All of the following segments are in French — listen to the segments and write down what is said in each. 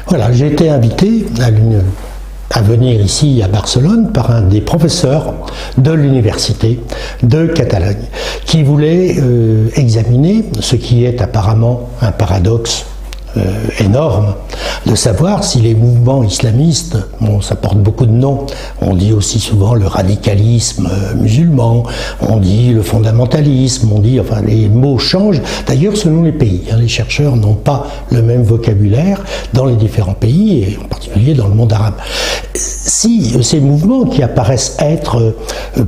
Voilà, j'ai été invité à venir ici à Barcelone par un des professeurs de l'université de Catalogne qui voulait examiner ce qui est apparemment un paradoxe énorme, de savoir si les mouvements islamistes, bon, ça porte beaucoup de noms, on dit aussi souvent le radicalisme musulman, on dit le fondamentalisme, on dit, enfin les mots changent, d'ailleurs selon les pays, hein, les chercheurs n'ont pas le même vocabulaire dans les différents pays, et en particulier dans le monde arabe. Si ces mouvements qui apparaissent être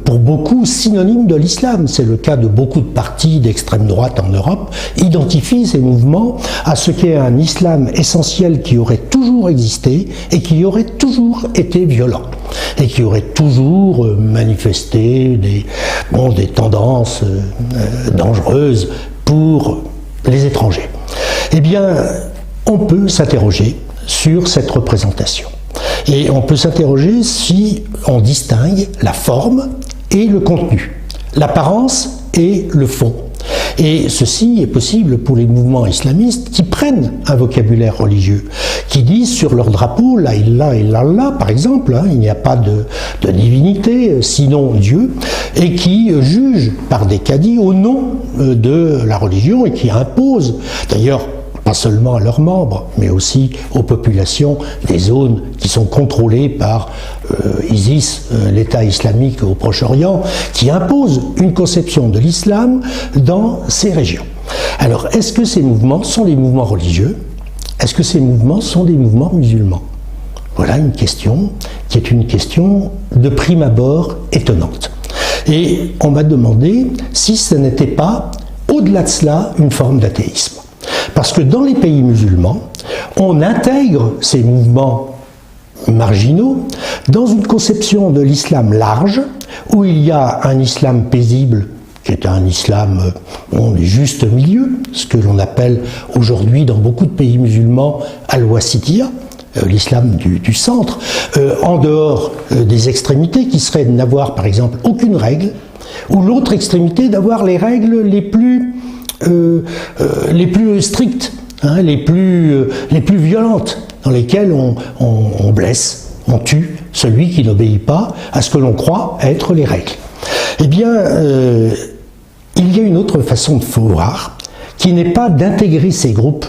pour beaucoup synonymes de l'islam, c'est le cas de beaucoup de partis d'extrême droite en Europe, identifient ces mouvements à ce qu'est un islam essentiel qui aurait toujours existé et qui aurait toujours été violent et qui aurait toujours manifesté des tendances dangereuses pour les étrangers. Eh bien, on peut s'interroger sur cette représentation. Et on peut s'interroger si on distingue la forme et le contenu, l'apparence et le fond. Et ceci est possible pour les mouvements islamistes qui prennent un vocabulaire religieux, qui disent sur leur drapeau, la ilaha illallah par exemple, hein, il n'y a pas de divinité sinon Dieu, et qui jugent par des cadis au nom de la religion et qui imposent, d'ailleurs, pas seulement à leurs membres, mais aussi aux populations des zones qui sont contrôlées par ISIS, l'État islamique au Proche-Orient, qui impose une conception de l'islam dans ces régions. Alors, est-ce que ces mouvements sont des mouvements religieux? Est-ce que ces mouvements sont des mouvements musulmans? Voilà une question qui est une question de prime abord étonnante. Et on m'a demandé si ce n'était pas, au-delà de cela, une forme d'athéisme. Parce que dans les pays musulmans, on intègre ces mouvements marginaux dans une conception de l'islam large, où il y a un islam paisible, qui est un islam du juste milieu, ce que l'on appelle aujourd'hui dans beaucoup de pays musulmans al-wasitiyya, l'islam du centre, en dehors des extrémités qui seraient de n'avoir par exemple aucune règle, ou l'autre extrémité d'avoir les règles les plus strictes, hein, les plus violentes, dans lesquelles on blesse, on tue celui qui n'obéit pas à ce que l'on croit être les règles. Eh bien, il y a une autre façon de voir, qui n'est pas d'intégrer ces groupes.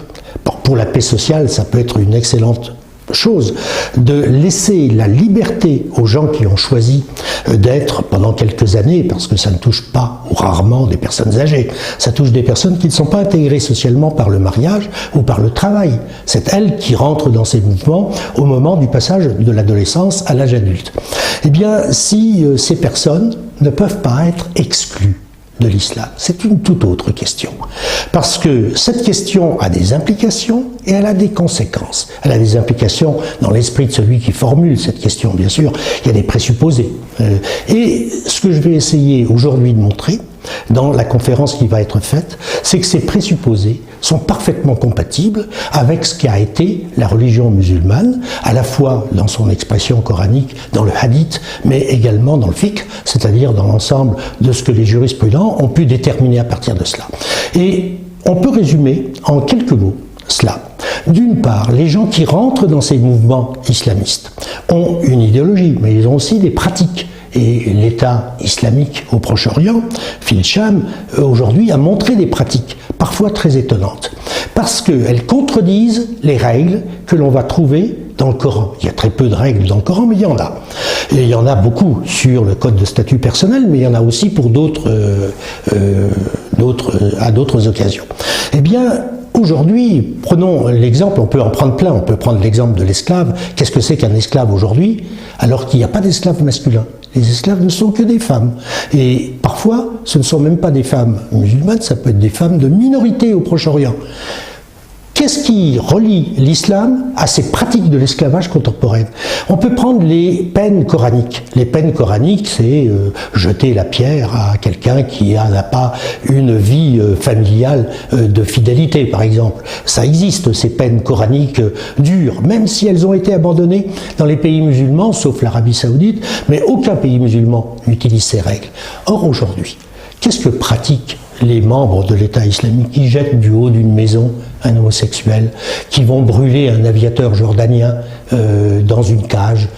Pour la paix sociale, ça peut être une excellente chose, de laisser la liberté aux gens qui ont choisi d'être pendant quelques années, parce que ça ne touche pas ou rarement des personnes âgées, ça touche des personnes qui ne sont pas intégrées socialement par le mariage ou par le travail. C'est elles qui rentrent dans ces mouvements au moment du passage de l'adolescence à l'âge adulte. Eh bien, si ces personnes ne peuvent pas être exclues de l'islam, c'est une toute autre question. Parce que cette question a des implications et elle a des conséquences. Elle a des implications dans l'esprit de celui qui formule cette question, bien sûr. Il y a des présupposés. Et ce que je vais essayer aujourd'hui de montrer, dans la conférence qui va être faite, c'est que ces présupposés sont parfaitement compatibles avec ce qu'a été la religion musulmane, à la fois dans son expression coranique, dans le hadith, mais également dans le fiqh, c'est-à-dire dans l'ensemble de ce que les jurisprudents ont pu déterminer à partir de cela. Et on peut résumer en quelques mots cela. D'une part, les gens qui rentrent dans ces mouvements islamistes ont une idéologie, mais ils ont aussi des pratiques. Et l'État islamique au Proche-Orient, Fil Sham, aujourd'hui a montré des pratiques parfois très étonnantes, parce qu'elles contredisent les règles que l'on va trouver dans le Coran. Il y a très peu de règles dans le Coran, mais il y en a. Et il y en a beaucoup sur le code de statut personnel, mais il y en a aussi pour à d'autres occasions. Eh bien, aujourd'hui, prenons l'exemple, on peut en prendre plein, on peut prendre l'exemple de l'esclave. Qu'est-ce que c'est qu'un esclave aujourd'hui, alors qu'il n'y a pas d'esclaves masculins? Les esclaves ne sont que des femmes. Et parfois, ce ne sont même pas des femmes musulmanes, ça peut être des femmes de minorité au Proche-Orient. Qu'est-ce qui relie l'islam à ces pratiques de l'esclavage contemporaine? On peut prendre les peines coraniques. Les peines coraniques, c'est jeter la pierre à quelqu'un qui n'a pas une vie familiale de fidélité, par exemple. Ça existe, ces peines coraniques dures, même si elles ont été abandonnées dans les pays musulmans, sauf l'Arabie Saoudite, mais aucun pays musulman n'utilise ces règles. Or, aujourd'hui, qu'est-ce que pratiquent les membres de l'État islamique qui jettent du haut d'une maison un homosexuel, qui vont brûler un aviateur jordanien dans une cage?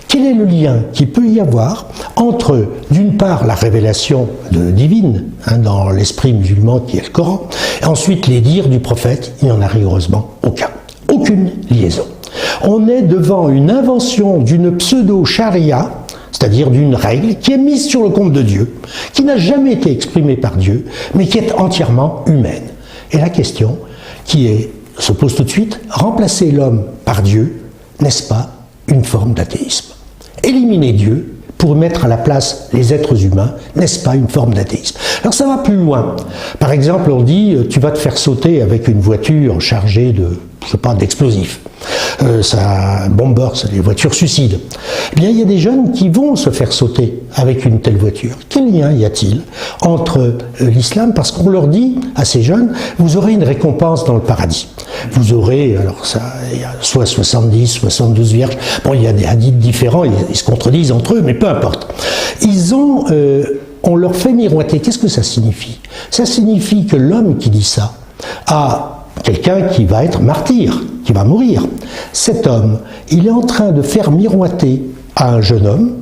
Quel est le lien qu'il peut y avoir entre, d'une part, la révélation divine dans l'esprit musulman qui est le Coran, et ensuite les dires du prophète? Il n'y en a rigoureusement aucun. Aucune liaison. On est devant une invention d'une pseudo-charia, c'est-à-dire d'une règle qui est mise sur le compte de Dieu, qui n'a jamais été exprimée par Dieu, mais qui est entièrement humaine. Et la question se pose tout de suite, remplacer l'homme par Dieu, n'est-ce pas une forme d'athéisme? Éliminer Dieu pour mettre à la place les êtres humains, n'est-ce pas une forme d'athéisme? Alors ça va plus loin. Par exemple, on dit, tu vas te faire sauter avec une voiture chargée de, je sais pas, d'explosifs. Ça bomber, c'est des voitures suicides. Eh bien, il y a des jeunes qui vont se faire sauter avec une telle voiture. Quel lien y a-t-il entre l'islam? Parce qu'on leur dit à ces jeunes, vous aurez une récompense dans le paradis. Vous aurez, alors ça, il y a soit 70, 72 vierges. Bon, il y a des hadiths différents, ils se contredisent entre eux, mais peu importe. On leur fait miroiter. Qu'est-ce que ça signifie? Ça signifie que l'homme qui dit ça a quelqu'un qui va être martyr, qui va mourir. Cet homme, il est en train de faire miroiter à un jeune homme,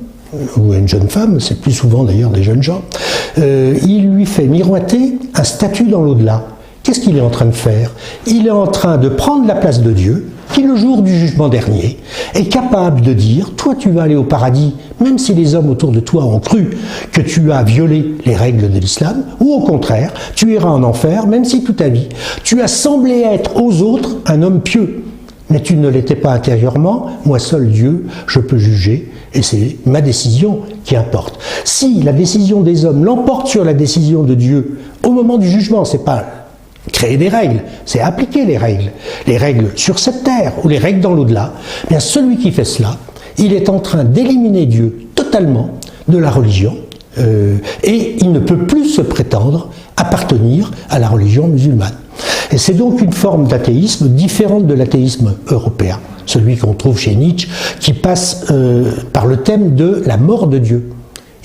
ou à une jeune femme, c'est plus souvent d'ailleurs des jeunes gens, il lui fait miroiter un statut dans l'au-delà. Qu'est-ce qu'il est en train de faire? Il est en train de prendre la place de Dieu, qui le jour du jugement dernier est capable de dire, toi tu vas aller au paradis, même si les hommes autour de toi ont cru que tu as violé les règles de l'islam, ou au contraire, tu iras en enfer, même si toute ta vie, tu as semblé être aux autres un homme pieux, mais tu ne l'étais pas intérieurement, moi seul Dieu, je peux juger, et c'est ma décision qui importe. Si la décision des hommes l'emporte sur la décision de Dieu, au moment du jugement, c'est pas créer des règles, c'est appliquer les règles sur cette terre ou les règles dans l'au-delà. Bien, celui qui fait cela, il est en train d'éliminer Dieu totalement de la religion et il ne peut plus se prétendre appartenir à la religion musulmane. Et c'est donc une forme d'athéisme différente de l'athéisme européen, celui qu'on trouve chez Nietzsche, qui passe par le thème de la mort de Dieu.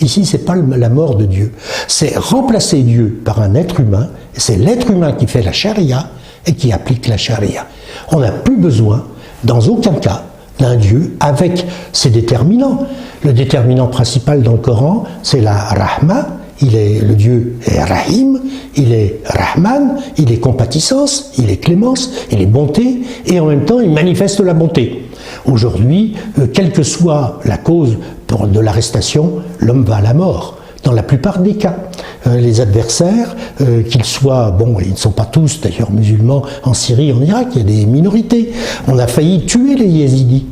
Ici, c'est pas la mort de Dieu, c'est remplacer Dieu par un être humain, et c'est l'être humain qui fait la charia et qui applique la charia. On n'a plus besoin, dans aucun cas, d'un Dieu avec ses déterminants. Le déterminant principal dans le Coran, c'est la Rahma, le Dieu est Rahim, il est Rahman, il est compatissance, il est clémence, il est bonté, et en même temps, il manifeste la bonté. Aujourd'hui, quelle que soit la cause de l'arrestation, l'homme va à la mort, dans la plupart des cas. Les adversaires, qu'ils soient, ils ne sont pas tous d'ailleurs musulmans en Syrie, en Irak, il y a des minorités. On a failli tuer les yézidis.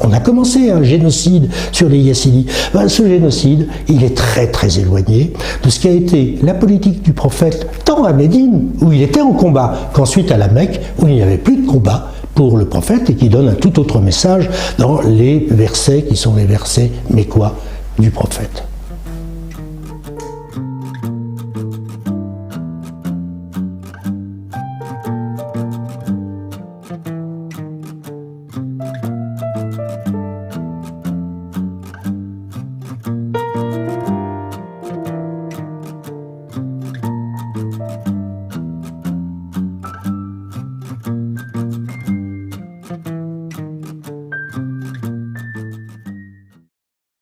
On a commencé un génocide sur les yézidis. Ce génocide, il est très très éloigné de ce qui a été la politique du prophète, tant à Médine, où il était en combat, qu'ensuite à la Mecque, où il n'y avait plus de combat pour le prophète et qui donne un tout autre message dans les versets qui sont les versets mécois du prophète.